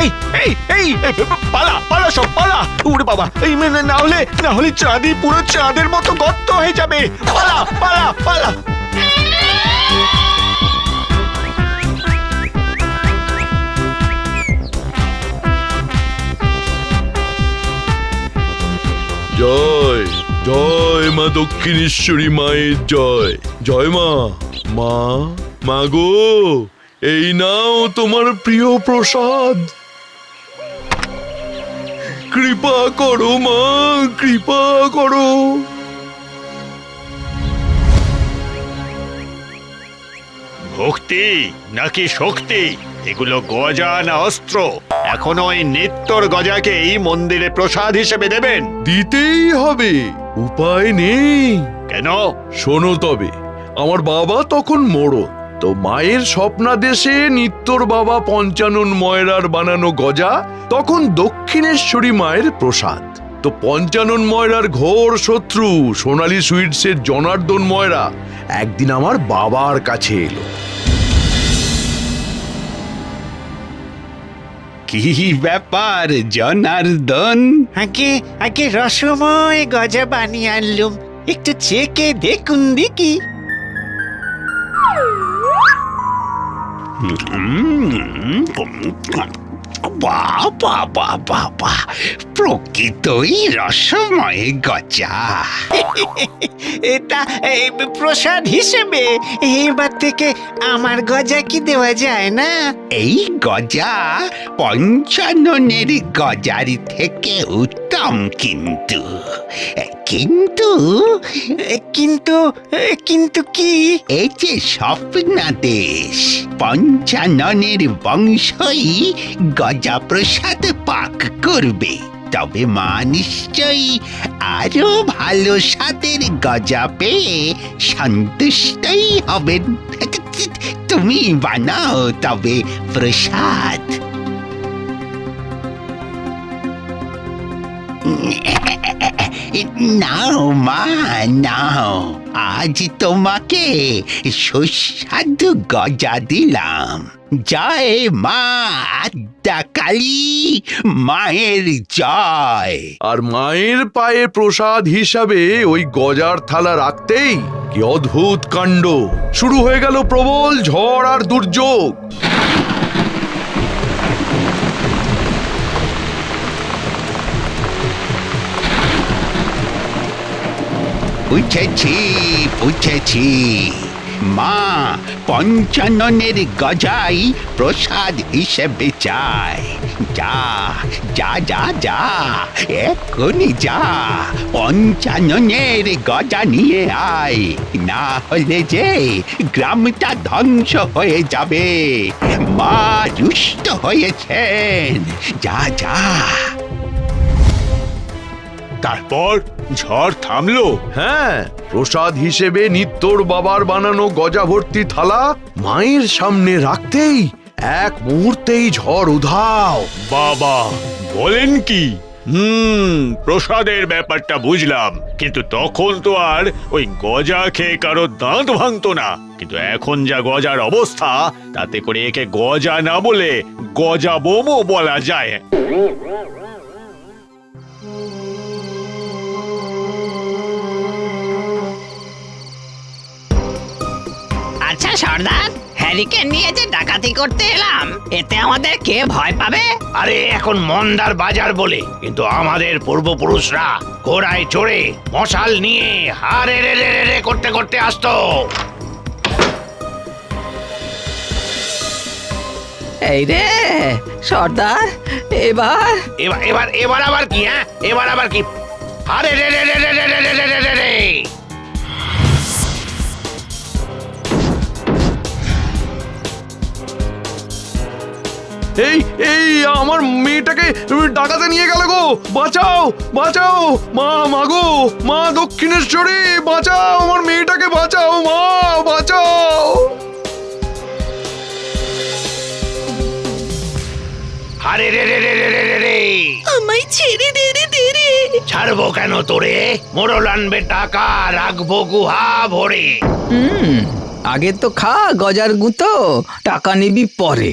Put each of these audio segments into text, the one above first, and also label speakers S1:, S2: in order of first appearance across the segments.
S1: এই এই এই পালা পালা সব পালা, উড়ে বাবা, এই না হলে চাঁদি পুরো চাঁদের মতো গর্ত হয়ে যাবে, পালা পালা পালা।
S2: জয় জয় মা দক্ষিণেশ্বরী মায়ের জয়। জয় মা। মা, মা গো, এই নাও তোমার প্রিয় প্রসাদ। কৃপা করো মা, কৃপা করো।
S1: ভক্তি নাকি শক্তি, এগুলো গজা না অস্ত্র? এখন ওই নিত্যর গজাকেই মন্দিরে প্রসাদ হিসেবে দেবেন?
S2: দিতেই হবে, উপায় নেই।
S1: কেন?
S2: শোনো তবে, আমার বাবা তখন মোড়ল, তো মায়ের স্বপ্নাদেশে নিত্যর বাবা পঞ্চানন ময়রার বানানো গজা তখন দক্ষিণেশ্বরী মায়ের প্রসাদ। তো পঞ্চানন ময়রার ঘোর শত্রু সোনালী সুইটসের জনার্দন ময়রা একদিন আমার বাবার কাছে এলো।
S3: কি ব্যাপার জনার্দন?
S4: আগে রসময় গজা বানিয়ে আনলুম, একটু চেকে দেখুন দেখি।
S3: বাবা বাবা বা, প্রকৃতই রসময় গজা।
S4: এটা প্রসাদ হিসেবে এবার থেকে আমার গজা কি দেওয়া যায় না?
S3: এই গজা পঞ্চাননের গজার থেকে উত্তম, কিন্তু কিন্তু
S4: কিন্তু কিন্তু কি?
S3: এই যে স্বপ্নাদেশ, পঞ্চাননের বংশই গজা প্রসাদ পাক করবে, তবে মা নিশ্চয়ই আরো ভালো স্বাদের গজা পেয়ে সন্তুষ্টই হবেন। তুমি বানাও তবে প্রসাদ। নাও মা নাও, আজ তোমাকে সুস্বাদু গজা দিলাম। জয় মা আদ্যা কালী, মায়ের জয়।
S2: আর মায়ের পায়ে প্রসাদ হিসাবে ওই গজার থালা রাখতেই কি অদ্ভুত কাণ্ড! শুরু হয়ে গেল প্রবল ঝড় আর দুর্যোগ।
S3: বুঝেছি, মা পঞ্চাননের গজাই প্রসাদ হিসেবে চায়। যা যা যা যা, এক্ষুনি যা, পঞ্চাননের গজা নিয়ে আয়, না হলে যে গ্রামটা ধ্বংস হয়ে যাবে। মা রুষ্ট হয়েছেন, যা যা।
S1: তারপর ঝড় থামলো?
S2: হ্যাঁ, প্রসাদ হিসেবে নিত্যর বাবার বানানো গজা ভর্তি থালা মায়ের সামনে রাখতেই এক মুহূর্তেই ঝড় উধাও।
S1: বাবা, বলেন কি? প্রসাদের ব্যাপারটা বুঝলাম, কিন্তু তখন তো আর ওই গজা খেয়ে কারো দাঁত ভাঙতো না। কিন্তু এখন যা গজার অবস্থা, তাতে করে একে গজা না বলে গজা বোমও বলা যায়।
S5: আচ্ছা সর্দার, হ্যারিকে নিয়ে যে ডাকাতি করতে এলাম, এতে আমাদের কে ভয় পাবে?
S6: আরে এখন মন্দার বাজার বলে, কিন্তু আমাদের পূর্বপুরুষরা ঘোড়ায় চড়ে মশাল নিয়ে হারে রে রে রে করতে করতে আসতো।
S7: এই রে সর্দার, এবার
S6: এবার এবার এবার আবার কি? হ্যাঁ, এবার আবার কি? আরে রে রে রে রে রে রে রে রে রে রে।
S2: এই এই আমার মেয়েটাকে ডাকাতে নিয়ে গেল গো! বাঁচাও বাঁচাও মা, মাগো মা দক্ষিণেশ্বরী, বাঁচাও আমার মেয়েটাকে, বাঁচাও মা, বাঁচাও।
S6: আরে রে রে রে রে রে রে রে।
S8: আমায় ছেড়ে দে রে দে রে।
S6: ছাড়বো কেন তোরে? মোড়ল আনবে টাকা, রাখবো গুহা ভরে।
S7: আগে তো খা গজার গুঁতো, টাকা নিবি পরে।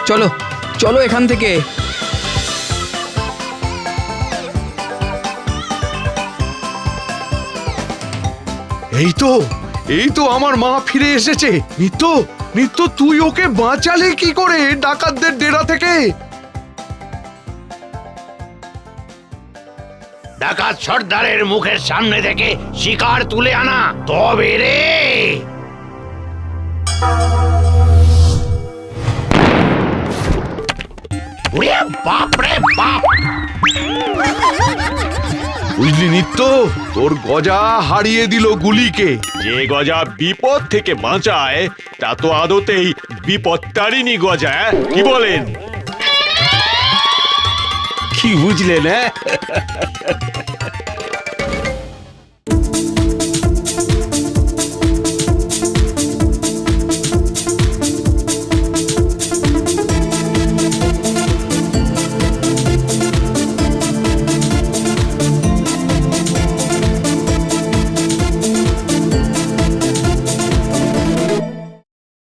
S7: চলো চলো এখান থেকে।
S2: এই তো আমার মা ফিরে এসেছে। নিত্য, নিত্য, তুই ওকে বাঁচালি কি করে ডাকাতদের ডেরা থেকে?
S6: ডাকাত সর্দারের মুখের সামনে থেকে শিকার তুলে আনা তবে রে। ওরে বাপ রে বাপ!
S2: বুঝলি নিত্য, তোর গজা হারিয়ে দিল গুলিকে।
S1: যে গজা বিপদ থেকে বাঁচায় তা তো আদতেই বিপত্তারিণী গজা, কি বলেন?
S3: কি বুঝলেন?